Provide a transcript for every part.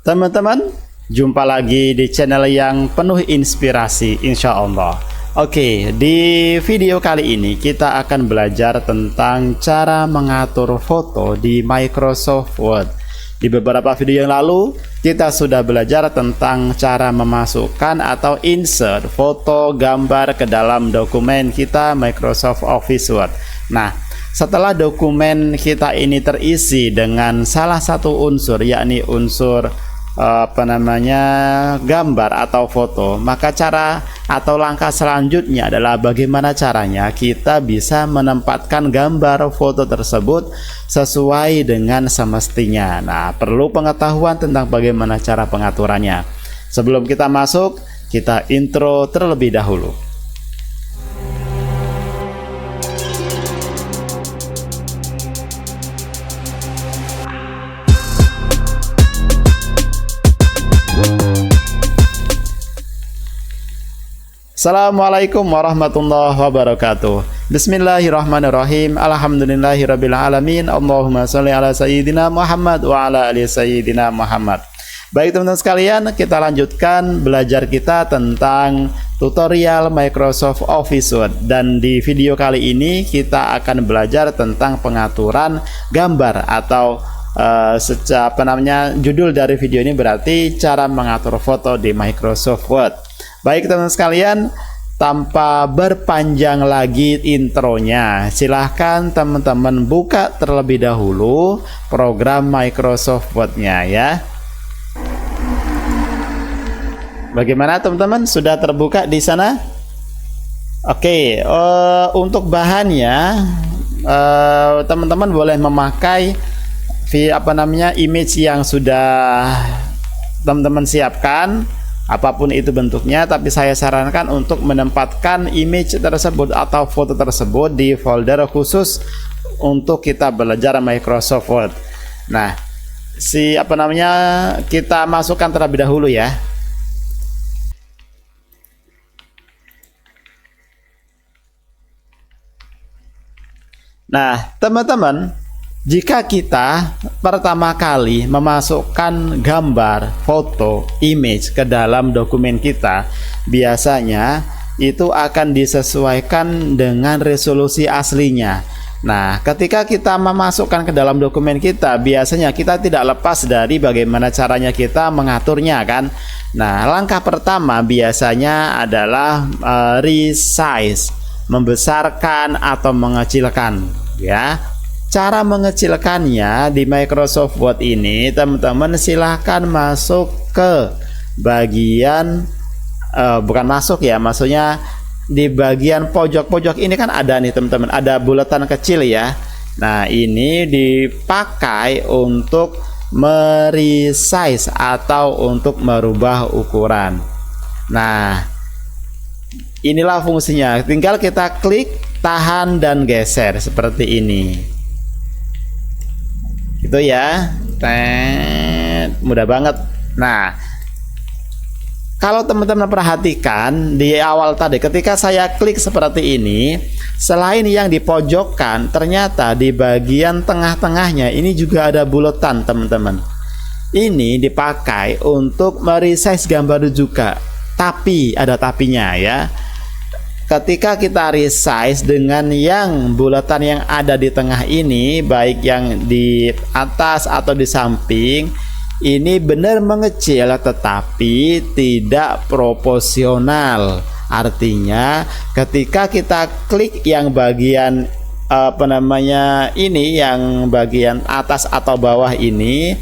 Teman-teman, jumpa lagi di channel yang penuh inspirasi insya Allah. Oke, di video kali ini kita akan belajar tentang cara mengatur foto di Microsoft Word. Di beberapa video yang lalu kita sudah belajar tentang cara memasukkan atau insert foto gambar ke dalam dokumen kita Microsoft Office Word. Nah, setelah dokumen kita ini terisi dengan salah satu unsur, yakni unsur gambar atau foto, maka cara atau langkah selanjutnya adalah bagaimana caranya kita bisa menempatkan gambar foto tersebut sesuai dengan semestinya. Nah, perlu pengetahuan tentang bagaimana cara pengaturannya. Sebelum kita masuk, kita intro terlebih dahulu. Assalamualaikum warahmatullahi wabarakatuh. Bismillahirrahmanirrahim. Alhamdulillahirabbil alamin. Allahumma shalli ala sayyidina Muhammad wa ala ali sayyidina Muhammad. Baik teman-teman sekalian, kita lanjutkan belajar kita tentang tutorial Microsoft Office Word, dan di video kali ini kita akan belajar tentang pengaturan gambar atau judul dari video ini berarti cara mengatur foto di Microsoft Word. Baik teman-teman sekalian, tanpa berpanjang lagi intronya, silahkan teman-teman buka terlebih dahulu program Microsoft Word-nya ya. Bagaimana teman-teman, sudah terbuka di sana? Oke, untuk bahannya teman-teman boleh memakai image yang sudah teman-teman siapkan, apapun itu bentuknya, tapi saya sarankan untuk menempatkan image tersebut atau foto tersebut di folder khusus untuk kita belajar Microsoft Word. Nah, kita masukkan terlebih dahulu ya. Nah, teman-teman, jika kita pertama kali memasukkan gambar, foto, image ke dalam dokumen kita, biasanya itu akan disesuaikan dengan resolusi aslinya. Nah, ketika kita memasukkan ke dalam dokumen kita, biasanya kita tidak lepas dari bagaimana caranya kita mengaturnya kan. Nah, langkah pertama biasanya adalah resize, membesarkan atau mengecilkan ya. Cara mengecilkannya di Microsoft Word ini, teman-teman silahkan masuk ke bagian maksudnya di bagian pojok-pojok ini kan ada nih teman-teman, ada bulatan kecil ya. Nah, ini dipakai untuk meresize atau untuk merubah ukuran. Nah, inilah fungsinya. Tinggal kita klik, tahan dan geser seperti ini. Itu ya, mudah banget. Nah, kalau teman-teman perhatikan di awal tadi, ketika saya klik seperti ini, selain yang di pojokkan, ternyata di bagian tengah-tengahnya ini juga ada bulatan teman-teman. Ini dipakai untuk meresize gambar juga, tapi ada tapinya ya. Ketika kita resize dengan yang bulatan yang ada di tengah ini, baik yang di atas atau di samping, ini benar mengecil tetapi tidak proporsional. Artinya ketika kita klik yang bagian yang bagian atas atau bawah ini,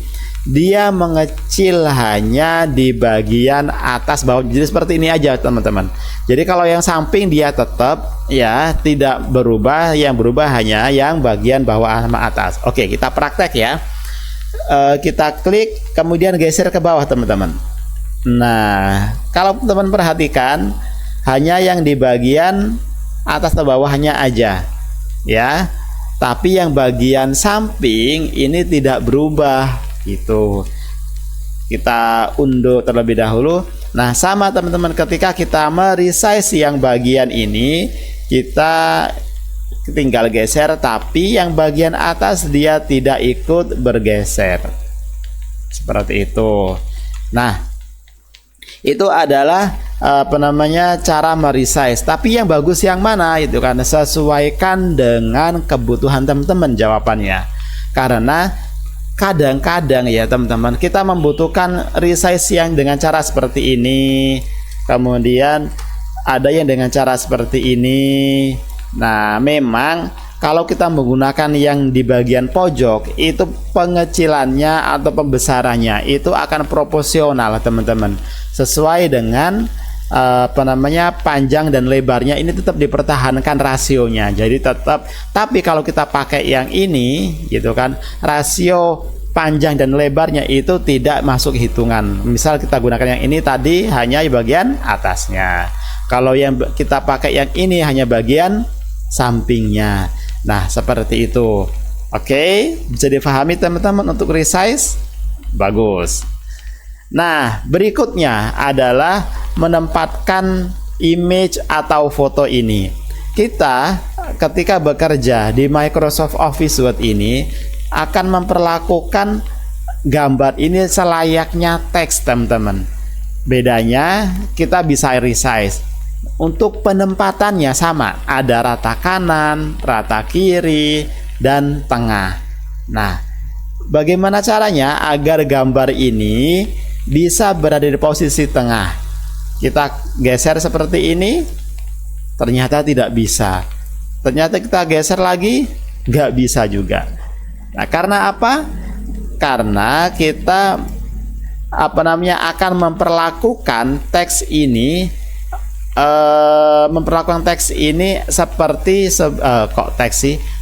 dia mengecil hanya di bagian atas bawah. Jadi seperti ini aja teman-teman. Jadi kalau yang samping dia tetap ya tidak berubah, yang berubah hanya yang bagian bawah sama atas. Oke, kita praktek ya. Kita klik kemudian geser ke bawah teman-teman. Nah, kalau teman perhatikan hanya yang di bagian atas atau bawahnya aja ya. Tapi yang bagian samping ini tidak berubah. Itu kita unduh terlebih dahulu. Nah, sama teman-teman, ketika kita meresize yang bagian ini, kita tinggal geser, tapi yang bagian atas dia tidak ikut bergeser seperti itu. Nah, itu adalah cara meresize. Tapi yang bagus yang mana itu kan, sesuaikan dengan kebutuhan teman-teman jawabannya. Karena kadang-kadang ya teman-teman, kita membutuhkan resize yang dengan cara seperti ini, kemudian ada yang dengan cara seperti ini. Nah, memang kalau kita menggunakan yang di bagian pojok, itu pengecilannya atau pembesarannya itu akan proporsional teman-teman, sesuai dengan panjang dan lebarnya ini tetap dipertahankan rasionya. Jadi tetap, tapi kalau kita pakai yang ini gitu kan, rasio panjang dan lebarnya itu tidak masuk hitungan. Misal kita gunakan yang ini tadi hanya bagian atasnya, kalau yang kita pakai yang ini hanya bagian sampingnya. Nah, seperti itu. Oke, bisa difahami teman-teman untuk resize? Bagus. Nah, berikutnya adalah menempatkan image atau foto ini. Kita ketika bekerja di Microsoft Office Word ini akan memperlakukan gambar ini selayaknya teks, teman-teman. Bedanya kita bisa resize. Untuk penempatannya sama, ada rata kanan, rata kiri, dan tengah. Nah, bagaimana caranya agar gambar ini bisa berada di posisi tengah? Kita geser seperti ini, ternyata tidak bisa. Ternyata kita geser lagi, nggak bisa juga. Nah, karena apa? Karena kita akan memperlakukan teks ini seperti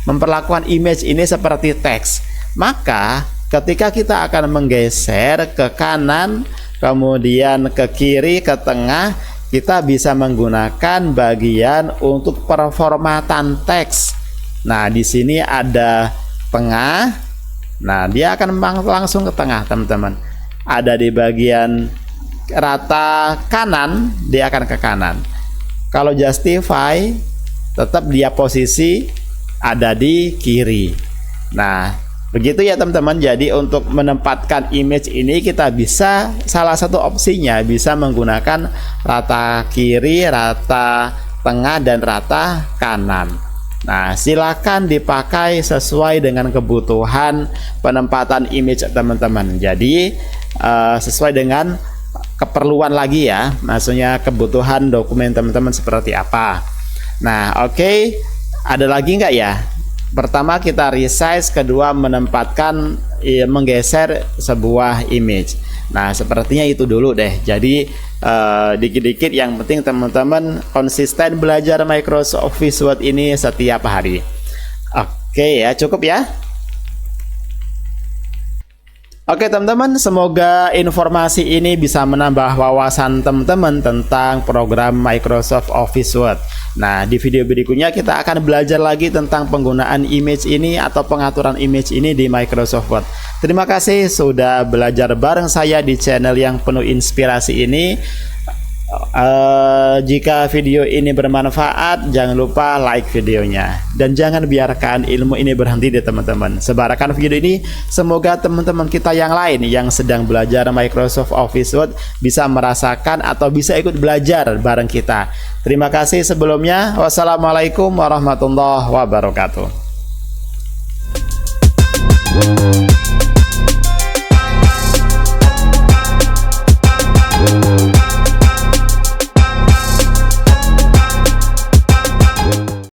memperlakukan image ini seperti teks. Maka ketika kita akan menggeser ke kanan, kemudian ke kiri, ke tengah, kita bisa menggunakan bagian untuk performatan teks. Nah, di sini ada tengah. Nah, dia akan langsung ke tengah, teman-teman. Ada di bagian rata kanan, dia akan ke kanan. Kalau justify, tetap dia posisi ada di kiri. Nah, begitu ya teman-teman. Jadi untuk menempatkan image ini kita bisa, salah satu opsinya bisa menggunakan rata kiri, rata tengah, dan rata kanan. Nah, silakan dipakai sesuai dengan kebutuhan penempatan image teman-teman. Jadi sesuai dengan keperluan lagi ya, maksudnya kebutuhan dokumen teman-teman seperti apa. Nah, oke. Ada lagi nggak ya? Pertama kita resize, kedua menempatkan, menggeser sebuah image. Nah, sepertinya itu dulu deh. Jadi dikit-dikit, yang penting teman-teman konsisten belajar Microsoft Office Word ini setiap hari. Oke ya, cukup ya. Oke teman-teman, semoga informasi ini bisa menambah wawasan teman-teman tentang program Microsoft Office Word. Nah, di video berikutnya kita akan belajar lagi tentang penggunaan image ini atau pengaturan image ini di Microsoft Word. Terima kasih sudah belajar bareng saya di channel yang penuh inspirasi ini. Jika video ini bermanfaat, jangan lupa like videonya, dan jangan biarkan ilmu ini berhenti di teman-teman. Sebarkan video ini, semoga teman-teman kita yang lain yang sedang belajar Microsoft Office Word bisa merasakan atau bisa ikut belajar bareng kita. Terima kasih sebelumnya. Wassalamualaikum warahmatullahi wabarakatuh.